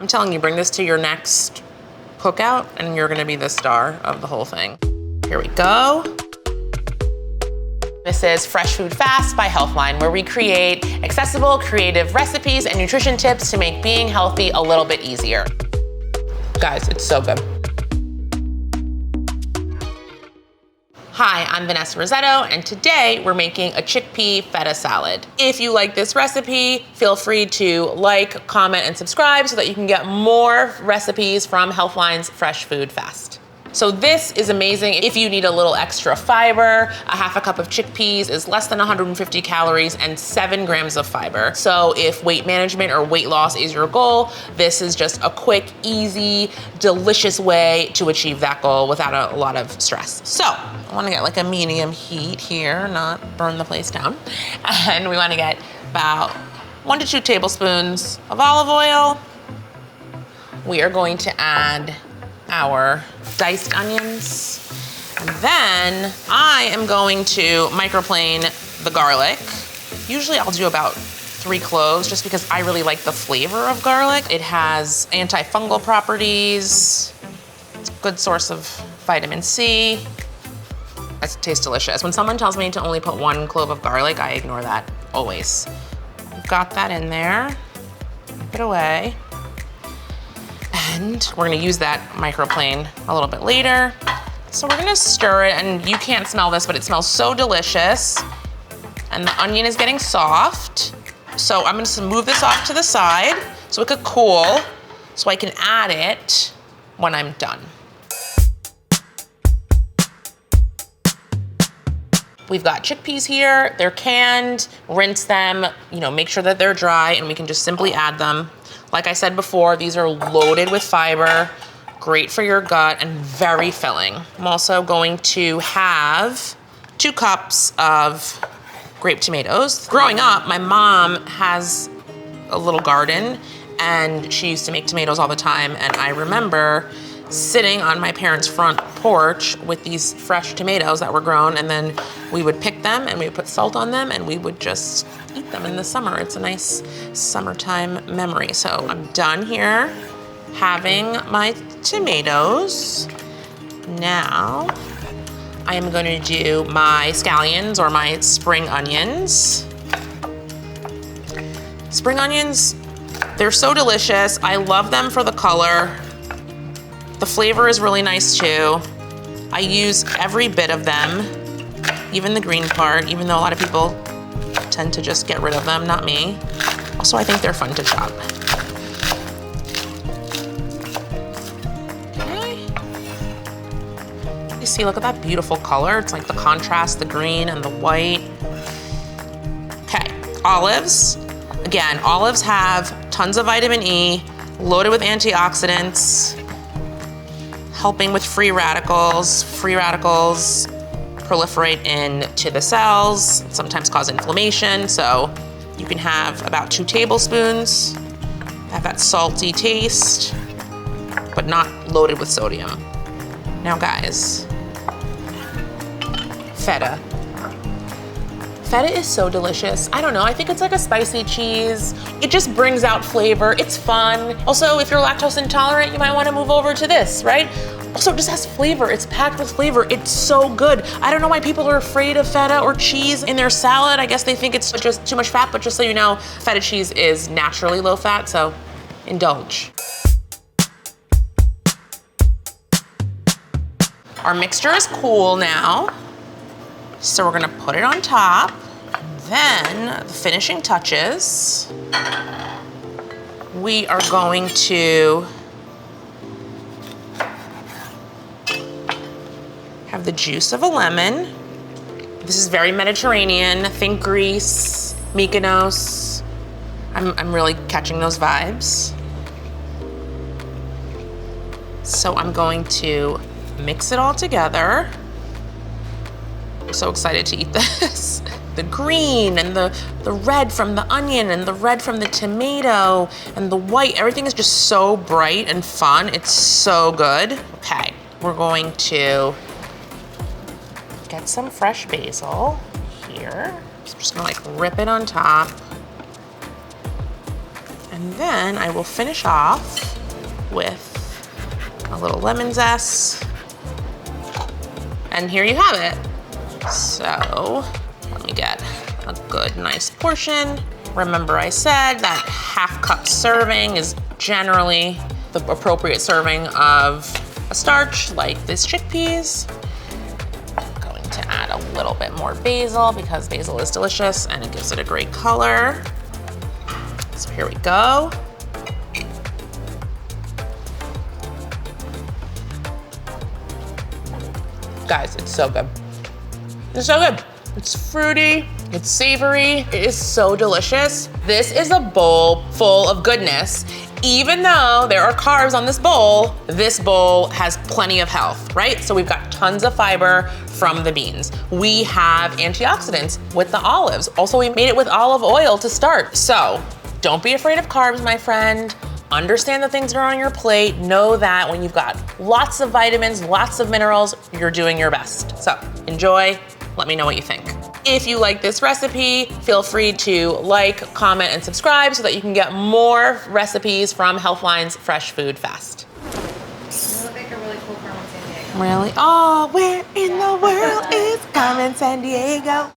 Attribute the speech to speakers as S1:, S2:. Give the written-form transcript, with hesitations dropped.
S1: I'm telling you, bring this to your next cookout and you're gonna be the star of the whole thing. Here we go. This is Fresh Food Fast by Healthline, where we create accessible, creative recipes and nutrition tips to make being healthy a little bit easier. Guys, it's so good. Hi, I'm Vanessa Rissetto, and today we're making a chickpea feta salad. If you like this recipe, feel free to like, comment, and subscribe so that you can get more recipes from Healthline's Fresh Food Fast. So this is amazing if you need a little extra fiber. A half a cup of chickpeas is less than 150 calories and 7 grams of fiber. So if weight management or weight loss is your goal, this is just a quick, easy, delicious way to achieve that goal without a lot of stress. So I wanna get like a medium heat here, not burn the place down. And we wanna get about 1 to 2 tablespoons of olive oil. We are going to add our diced onions. And then I am going to microplane the garlic. Usually I'll do about 3 cloves just because I really like the flavor of garlic. It has antifungal properties. It's a good source of vitamin C. It tastes delicious. When someone tells me to only put 1 clove of garlic, I ignore that always. We've got that in there. Put it away. And we're gonna use that microplane a little bit later. So we're gonna stir it, and you can't smell this, but it smells so delicious. And the onion is getting soft. So I'm gonna move this off to the side so it could cool, so I can add it when I'm done. We've got chickpeas here, they're canned, rinse them, make sure that they're dry, and we can just simply add them. Like I said before, these are loaded with fiber, great for your gut, and very filling. I'm also going to have 2 cups of grape tomatoes. Growing up, my mom has a little garden, and she used to make tomatoes all the time, and I remember sitting on my parents' front porch with these fresh tomatoes that were grown, and then we would pick them and we would put salt on them and we would just eat them in the summer. It's a nice summertime memory. So I'm done here having my tomatoes. Now I am going to do my scallions or my spring onions. Spring onions, they're so delicious. I love them for the color. The flavor is really nice too. I use every bit of them, even the green part, even though a lot of people tend to just get rid of them, not me. Also, I think they're fun to chop. Okay. You see, look at that beautiful color. It's like the contrast, the green and the white. Okay, olives. Again, olives have tons of vitamin E, loaded with antioxidants, helping with free radicals. Free radicals proliferate into the cells, sometimes cause inflammation, so you can have about 2 tablespoons, have that salty taste, but not loaded with sodium. Now guys, feta. Feta is so delicious. I don't know, I think it's like a spicy cheese. It just brings out flavor, it's fun. Also, if you're lactose intolerant, you might wanna move over to this, right? Also, it just has flavor, it's packed with flavor. It's so good. I don't know why people are afraid of feta or cheese in their salad. I guess they think it's just too much fat, but just so you know, feta cheese is naturally low fat, so indulge. Our mixture is cool now. So we're gonna put it on top. Then the finishing touches, we are going to have the juice of a lemon. This is very Mediterranean. Think Greece, Mykonos. I'm really catching those vibes. So I'm going to mix it all together. I'm so excited to eat this. The green and the red from the onion and the red from the tomato and the white, everything is just so bright and fun. It's so good. Okay, we're going to get some fresh basil here. So I'm just gonna like rip it on top. And And then I will finish off with a little lemon zest. And here you have it. So let me get a good, nice portion. Remember I said that half cup serving is generally the appropriate serving of a starch like this chickpeas. I'm going to add a little bit more basil because basil is delicious and it gives it a great color. So here we go. Guys, it's so good. It's so good. It's fruity, it's savory, it is so delicious. This is a bowl full of goodness. Even though there are carbs on this bowl has plenty of health, right? So we've got tons of fiber from the beans. We have antioxidants with the olives. Also, we made it with olive oil to start. So don't be afraid of carbs, my friend. Understand the things that are on your plate. Know that when you've got lots of vitamins, lots of minerals, you're doing your best. So enjoy. Let me know what you think. If you like this recipe, feel free to like, comment, and subscribe so that you can get more recipes from Healthline's Fresh Food Fast.
S2: You look like a really cool Carmen San Diego.
S1: Really? Oh, where in the world is Carmen San Diego?